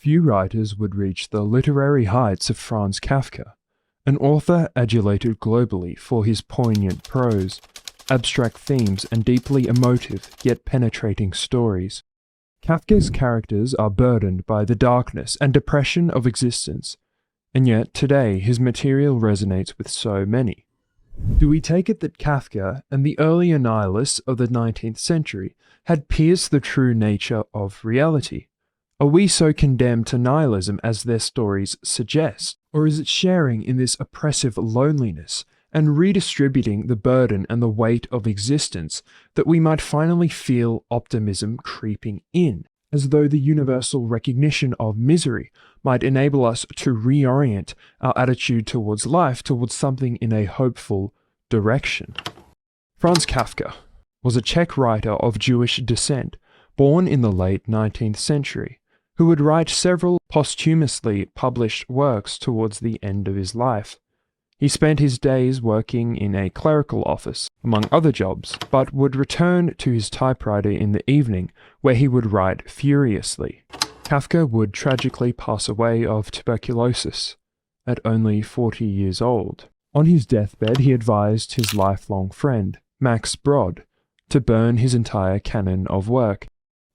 Few writers would reach the literary heights of Franz Kafka, an author adulated globally for his poignant prose, abstract themes, and deeply emotive yet penetrating stories. Kafka's characters are burdened by the darkness and depression of existence, and yet today his material resonates with so many. Do we take it that Kafka and the earlier nihilists of the 19th century had pierced the true nature of reality? Are we so condemned to nihilism as their stories suggest? Or is it sharing in this oppressive loneliness and redistributing the burden and the weight of existence that we might finally feel optimism creeping in, as though the universal recognition of misery might enable us to reorient our attitude towards life towards something in a hopeful direction? Franz Kafka was a Czech writer of Jewish descent, born in the late 19th century, who would write several posthumously published works towards the end of his life. He spent his days working in a clerical office, among other jobs, but would return to his typewriter in the evening, where he would write furiously. Kafka would tragically pass away of tuberculosis at only 40 years old. On his deathbed, he advised his lifelong friend, Max Brod, to burn his entire canon of work.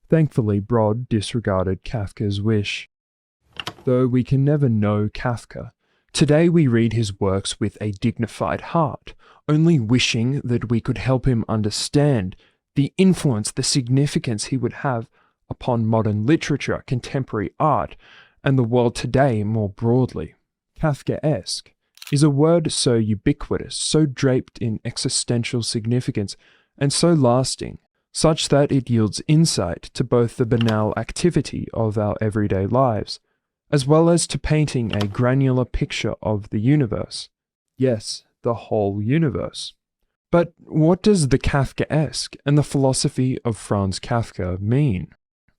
Thankfully, Brod disregarded Kafka's wish. Though we can never know Kafka, today we read his works with a dignified heart, only wishing that we could help him understand the influence, the significance he would have upon modern literature, contemporary art, and the world today more broadly. Kafkaesque is a word so ubiquitous, so draped in existential significance, and so lasting, such that it yields insight to both the banal activity of our everyday lives, as well as to painting a granular picture of the universe. Yes, the whole universe. But what does the Kafkaesque and the philosophy of Franz Kafka mean?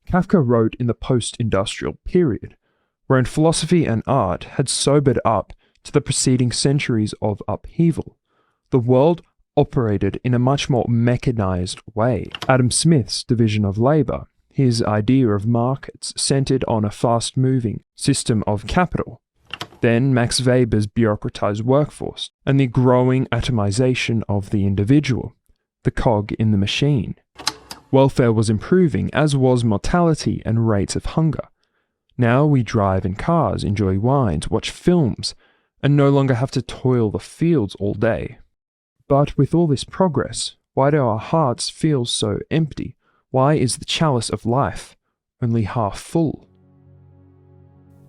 Kafka wrote in the post-industrial period, wherein philosophy and art had sobered up to the preceding centuries of upheaval. The world operated in a much more mechanized way. Adam Smith's division of labor, his idea of markets centered on a fast-moving system of capital, then Max Weber's bureaucratized workforce, and the growing atomization of the individual, the cog in the machine. Welfare was improving, as was mortality and rates of hunger. Now we drive in cars, enjoy wines, watch films, and no longer have to toil the fields all day. But with all this progress, why do our hearts feel so empty? Why is the chalice of life only half full?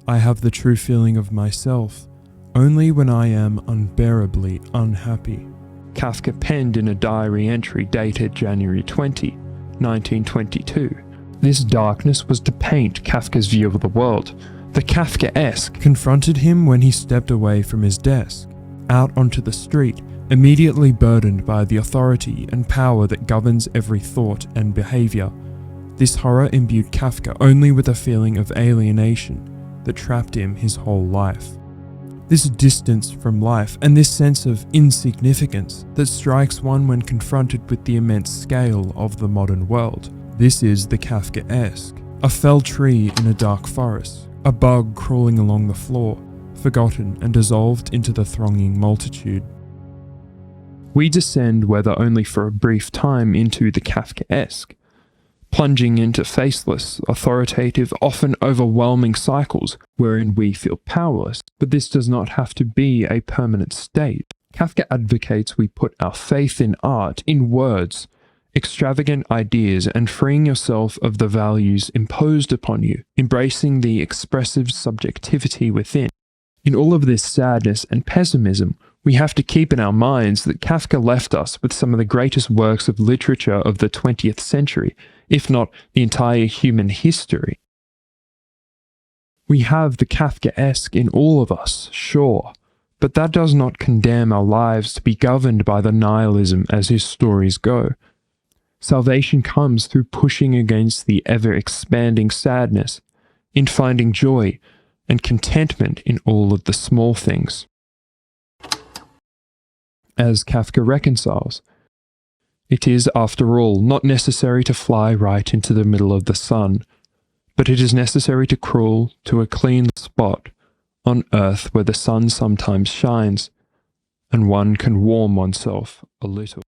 I have the true feeling of myself only when I am unbearably unhappy. Kafka penned in a diary entry dated January 20, 1922. This darkness was to paint Kafka's view of the world. The Kafkaesque confronted him when he stepped away from his desk, out onto the street, immediately burdened by the authority and power that governs every thought and behavior. This horror imbued Kafka only with a feeling of alienation that trapped him his whole life. This distance from life and this sense of insignificance that strikes one when confronted with the immense scale of the modern world. This is the Kafkaesque. A felled tree in a dark forest, a bug crawling along the floor, forgotten and dissolved into the thronging multitude. We descend, whether only for a brief time, into the Kafkaesque, plunging into faceless, authoritative, often overwhelming cycles wherein we feel powerless. But this does not have to be a permanent state. Kafka advocates we put our faith in art, in words, extravagant ideas, and freeing yourself of the values imposed upon you, embracing the expressive subjectivity within. In all of this sadness and pessimism, we have to keep in our minds that Kafka left us with some of the greatest works of literature of the 20th century, if not the entire human history. We have the Kafkaesque in all of us, sure, but that does not condemn our lives to be governed by the nihilism as his stories go. Salvation comes through pushing against the ever-expanding sadness, in finding joy and contentment in all of the small things. As Kafka reconciles, it is, after all, not necessary to fly right into the middle of the sun, but it is necessary to crawl to a clean spot on earth where the sun sometimes shines, and one can warm oneself a little.